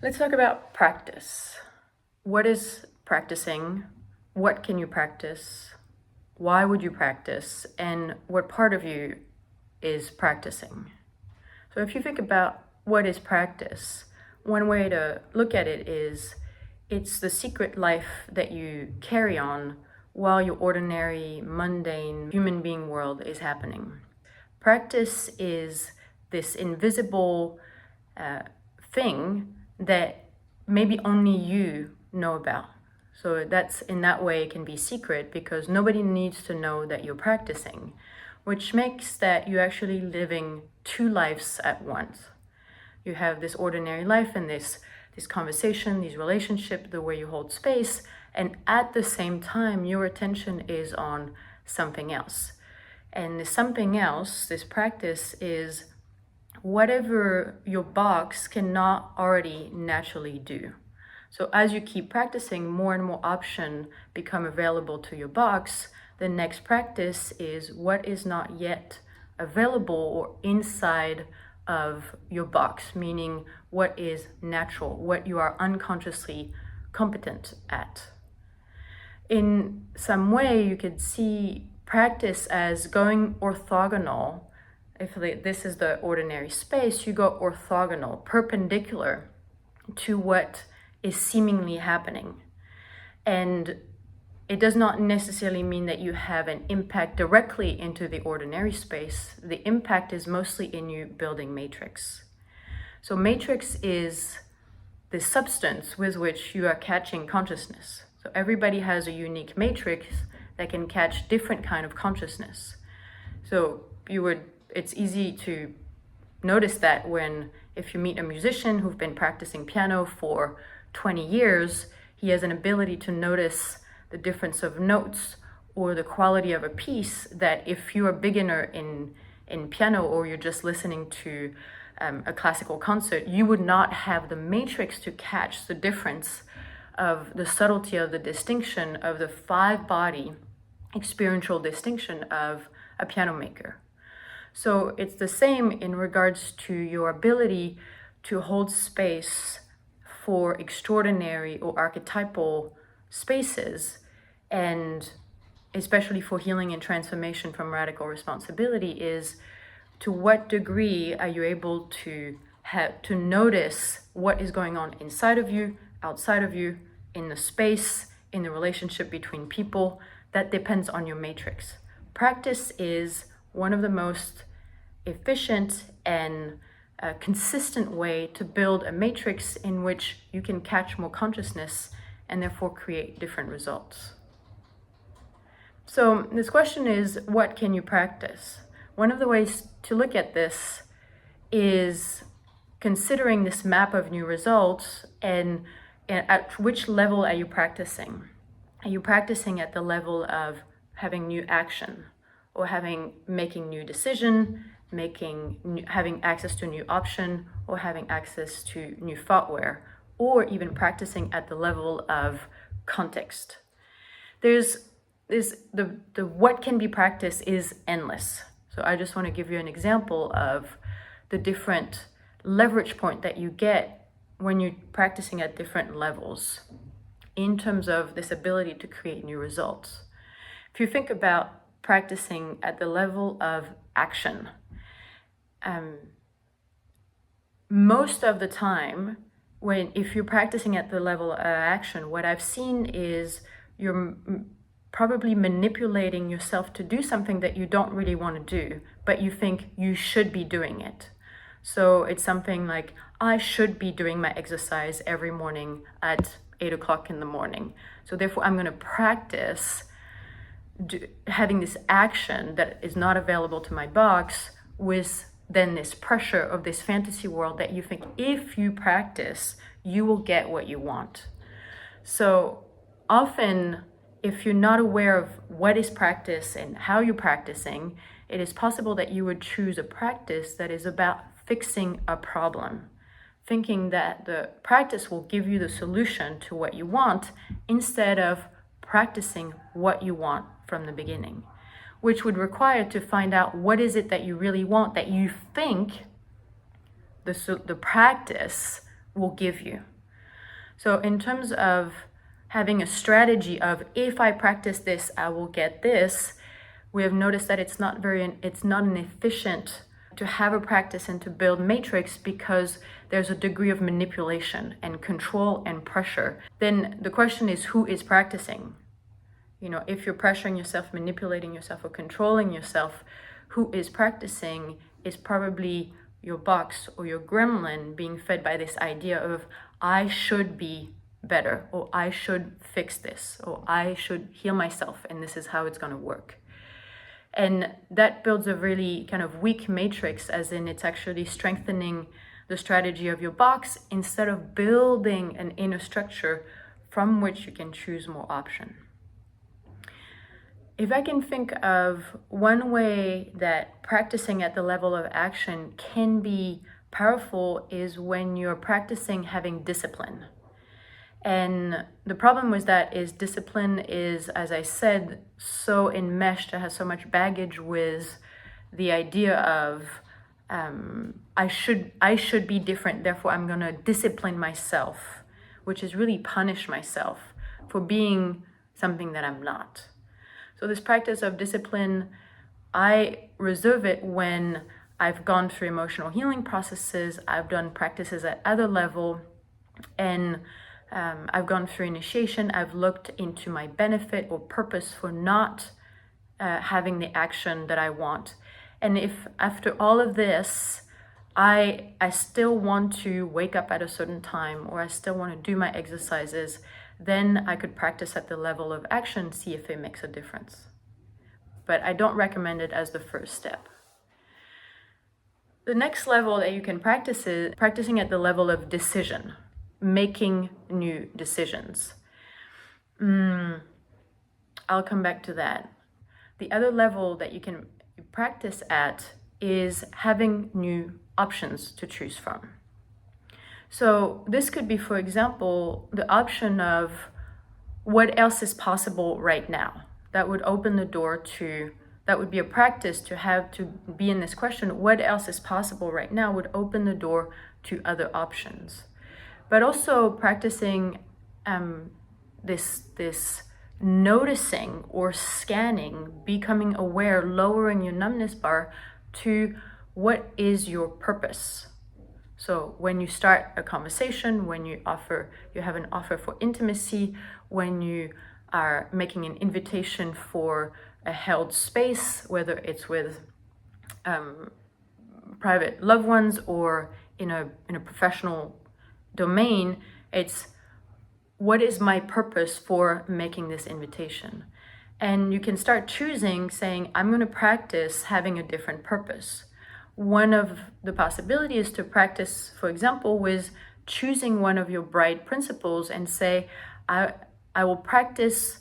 Let's talk about practice. What is practicing? What can you practice? Why would you practice? And what part of you is practicing? So if you think about what is practice, one way to look at it is it's the secret life that you carry on while your ordinary, mundane human being world is happening. Practice is this invisible thing that maybe only you know about. So that's, in that way, it can be secret because nobody needs to know that you're practicing, which makes that you're actually living two lives at once. You have this ordinary life and this conversation, these relationships, the way you hold space, and at the same time, your attention is on something else. And this something else, this practice, is whatever your box cannot already naturally do. So as you keep practicing, more and more options become available to your box. The next practice is what is not yet available or inside of your box, meaning what is natural, what you are unconsciously competent at. In some way, you could see practice as going orthogonal. If this is the ordinary space, you go orthogonal, perpendicular to what is seemingly happening. And it does not necessarily mean that you have an impact directly into the ordinary space. The impact is mostly in you building matrix. So matrix is the substance with which you are catching consciousness. So everybody has a unique matrix that can catch different kind of consciousness. So it's easy to notice that if you meet a musician who's been practicing piano for 20 years, he has an ability to notice the difference of notes or the quality of a piece that if you're a beginner in piano or you're just listening to a classical concert, you would not have the matrix to catch the difference of the subtlety of the distinction of the five-body experiential distinction of a piano maker. So it's the same in regards to your ability to hold space for extraordinary or archetypal spaces, and especially for healing and transformation from radical responsibility, is to what degree are you able to notice what is going on inside of you, outside of you, in the space, in the relationship between people. That depends on your matrix. Practice is one of the most efficient and consistent way to build a matrix in which you can catch more consciousness and therefore create different results. So this question is, what can you practice? One of the ways to look at this is considering this map of new results and at which level are you practicing? Are you practicing at the level of having new action or making new decision, having access to new option, or having access to new thoughtware, or even practicing at the level of context? The what can be practiced is endless. So I just want to give you an example of the different leverage point that you get when you're practicing at different levels in terms of this ability to create new results. If you think about practicing at the level of action, most of the time, if you're practicing at the level of action, what I've seen is you're probably manipulating yourself to do something that you don't really want to do, but you think you should be doing it. So it's something like, I should be doing my exercise every morning at 8 o'clock in the morning. So therefore, I'm going to practice having this action that is not available to my box with then this pressure of this fantasy world that you think if you practice, you will get what you want. So often, if you're not aware of what is practice and how you're practicing, it is possible that you would choose a practice that is about fixing a problem, thinking that the practice will give you the solution to what you want instead of practicing what you want from the beginning, which would require to find out what is it that you really want that you think the practice will give you. So in terms of having a strategy of, if I practice this, I will get this, we have noticed that it's not an efficient to have a practice and to build matrix, because there's a degree of manipulation and control and pressure. Then the question is, who is practicing? You know, if you're pressuring yourself, manipulating yourself, or controlling yourself, who is practicing is probably your box or your gremlin being fed by this idea of, I should be better, or I should fix this, or I should heal myself, and this is how it's going to work. And that builds a really kind of weak matrix, as in it's actually strengthening the strategy of your box instead of building an inner structure from which you can choose more option. If I can think of one way that practicing at the level of action can be powerful, is when you're practicing having discipline. And the problem with that is discipline is, as I said, so enmeshed, it has so much baggage with the idea of I should be different, therefore I'm gonna discipline myself, which is really punish myself for being something that I'm not. So this practice of discipline, I reserve it when I've gone through emotional healing processes, I've done practices at other level, and I've gone through initiation, I've looked into my benefit or purpose for not having the action that I want. And if after all of this, I still want to wake up at a certain time, or I still want to do my exercises, then I could practice at the level of action, see if it makes a difference. But I don't recommend it as the first step. The next level that you can practice is practicing at the level of decision, making new decisions. I'll come back to that. The other level that you can practice at is having new options to choose from. So this could be, for example, the option of what else is possible right now. That would open the door to, that would be a practice to have to be in this question, what else is possible right now, would open the door to other options. But also practicing this noticing or scanning, becoming aware, lowering your numbness bar to what is your purpose. So when you start a conversation, when you have an offer for intimacy, when you are making an invitation for a held space, whether it's with private loved ones or in a professional domain, it's what is my purpose for making this invitation? And you can start choosing, saying, I'm going to practice having a different purpose. One of the possibilities to practice, for example, with choosing one of your bright principles and say, I'm practicing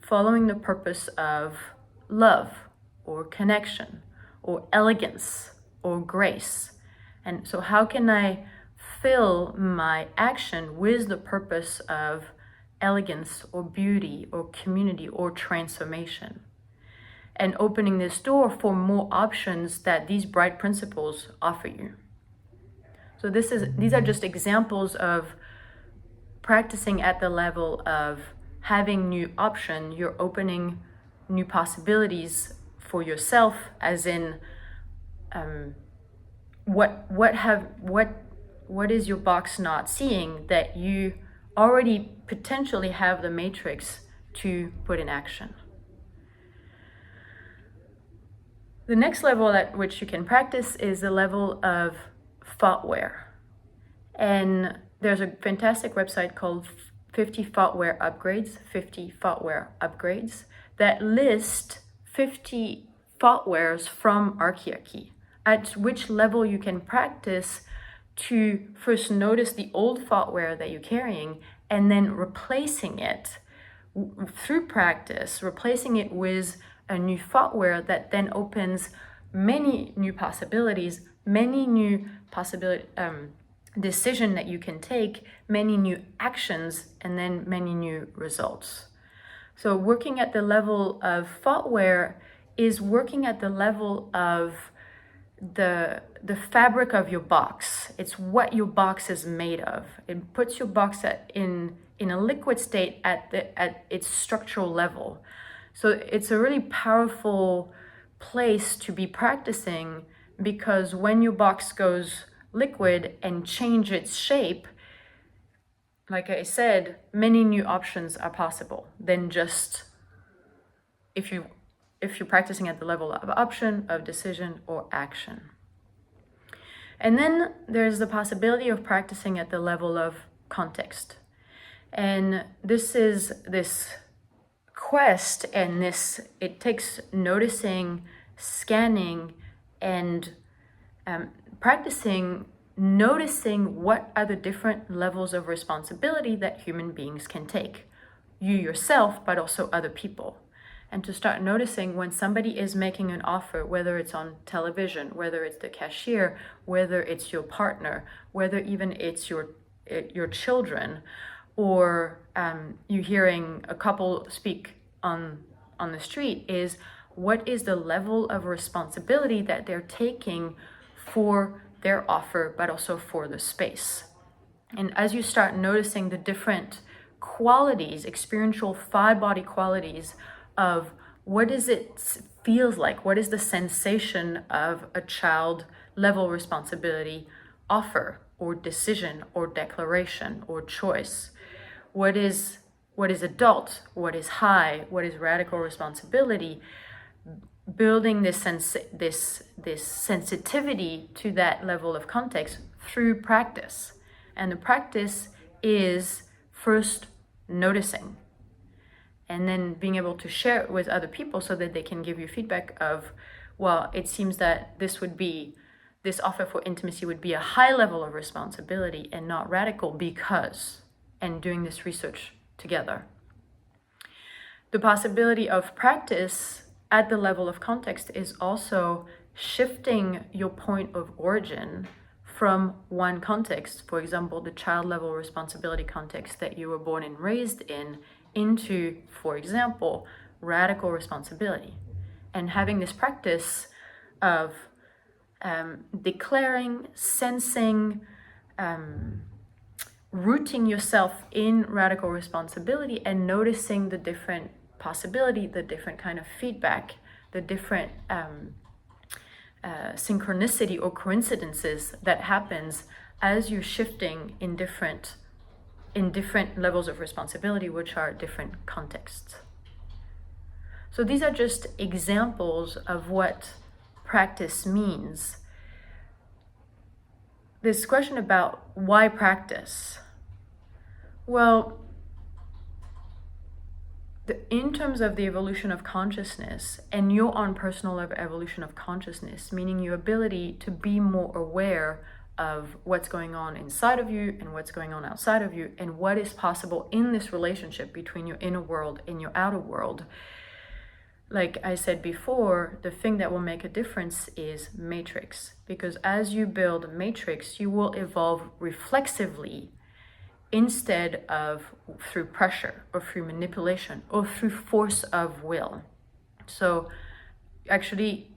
following the purpose of love or connection or elegance or grace. And so how can I fill my action with the purpose of elegance or beauty or community or transformation? And opening this door for more options that these bright principles offer you. So these are just examples of practicing at the level of having new option. You're opening new possibilities for yourself, as in what is your box not seeing that you already potentially have the matrix to put in action. The next level at which you can practice is the level of thoughtware. And there's a fantastic website called 50 Thoughtware Upgrades, that list 50 thoughtwares from Archan, at which level you can practice to first notice the old thoughtware that you're carrying, and then replacing it through practice, replacing it with a new thoughtware that then opens many new possibilities, decision that you can take, many new actions, and then many new results. So working at the level of thoughtware is working at the level of the fabric of your box. It's what your box is made of. It puts your box in a liquid state at its structural level. So it's a really powerful place to be practicing, because when your box goes liquid and change its shape, like I said, many new options are possible than just if you're practicing at the level of option, of decision, or action. And then there's the possibility of practicing at the level of context. And this is this quest, and it takes noticing, scanning, and practicing noticing what are the different levels of responsibility that human beings can take. You yourself, but also other people. And to start noticing when somebody is making an offer, whether it's on television, whether it's the cashier, whether it's your partner, whether even it's your children, or you hearing a couple speak on the street, is what is the level of responsibility that they're taking for their offer, but also for the space. And as you start noticing the different qualities, experiential 5-body qualities of what does it feels like, what is the sensation of a child level responsibility offer, or decision, or declaration, or choice. What is adult, what is high, what is radical responsibility, building this sensitivity to that level of context through practice. And the practice is first noticing, and then being able to share it with other people so that they can give you feedback of, well, it seems that this offer for intimacy would be a high level of responsibility and not radical because, and doing this research together. The possibility of practice at the level of context is also shifting your point of origin from one context, for example, the child level responsibility context that you were born and raised in, into, for example, radical responsibility. And having this practice of declaring, sensing, rooting yourself in radical responsibility, and noticing the different possibility, the different kind of feedback, the different synchronicity or coincidences that happens as you're shifting in different levels of responsibility, which are different contexts. So these are just examples of what practice means. This question about why practice? Well, in terms of the evolution of consciousness and your own personal evolution of consciousness, meaning your ability to be more aware of what's going on inside of you and what's going on outside of you, and what is possible in this relationship between your inner world and your outer world. Like I said before, the thing that will make a difference is matrix, because as you build a matrix, you will evolve reflexively instead of through pressure or through manipulation or through force of will. So actually,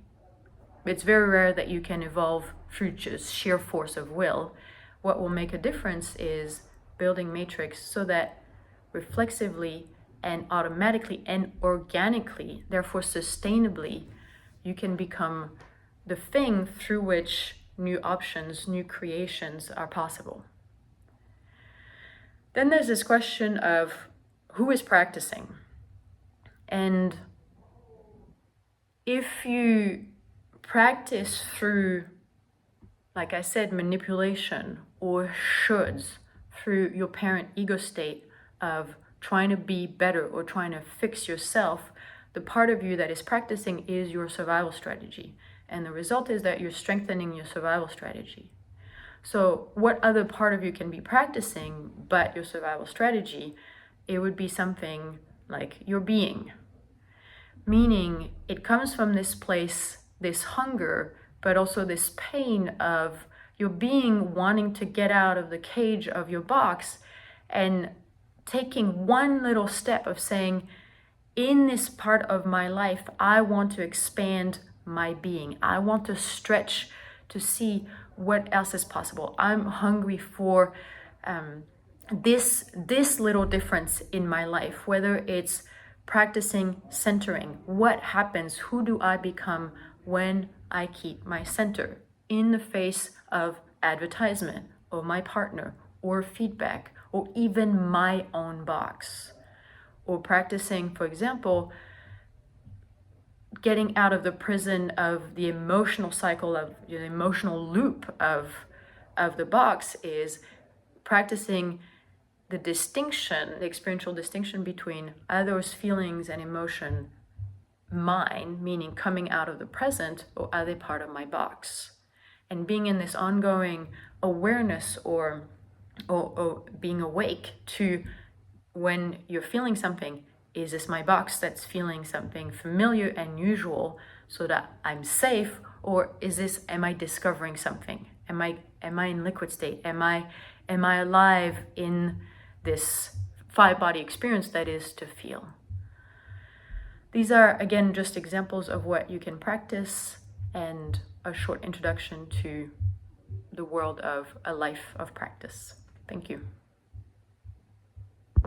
it's very rare that you can evolve through just sheer force of will. What will make a difference is building matrix so that reflexively and automatically and organically, therefore sustainably, you can become the thing through which new options, new creations are possible. Then there's this question of who is practicing. And if you practice through, like I said, manipulation or shoulds, through your parent ego state of trying to be better or trying to fix yourself, the part of you that is practicing is your survival strategy. And the result is that you're strengthening your survival strategy. So what other part of you can be practicing but your survival strategy? It would be something like your being. Meaning it comes from this place, this hunger, but also this pain of your being wanting to get out of the cage of your box, and taking one little step of saying, in this part of my life, I want to expand my being. I want to stretch to see what else is possible. I'm hungry for this little difference in my life, whether it's practicing centering. What happens? Who do I become when I keep my center in the face of advertisement or my partner or feedback or even my own box? Or practicing, for example, getting out of the prison of the emotional cycle, of the emotional loop of the box, is practicing the distinction, the experiential distinction between, are those feelings and emotion mine, meaning coming out of the present, or are they part of my box? And being in this ongoing awareness or being awake to when you're feeling something, is this my box that's feeling something familiar and usual so that I'm safe, or is this, am I discovering something? Am I in liquid state? Am I alive in this 5-body experience that is to feel? These are, again, just examples of what you can practice and a short introduction to the world of a life of practice. Thank you.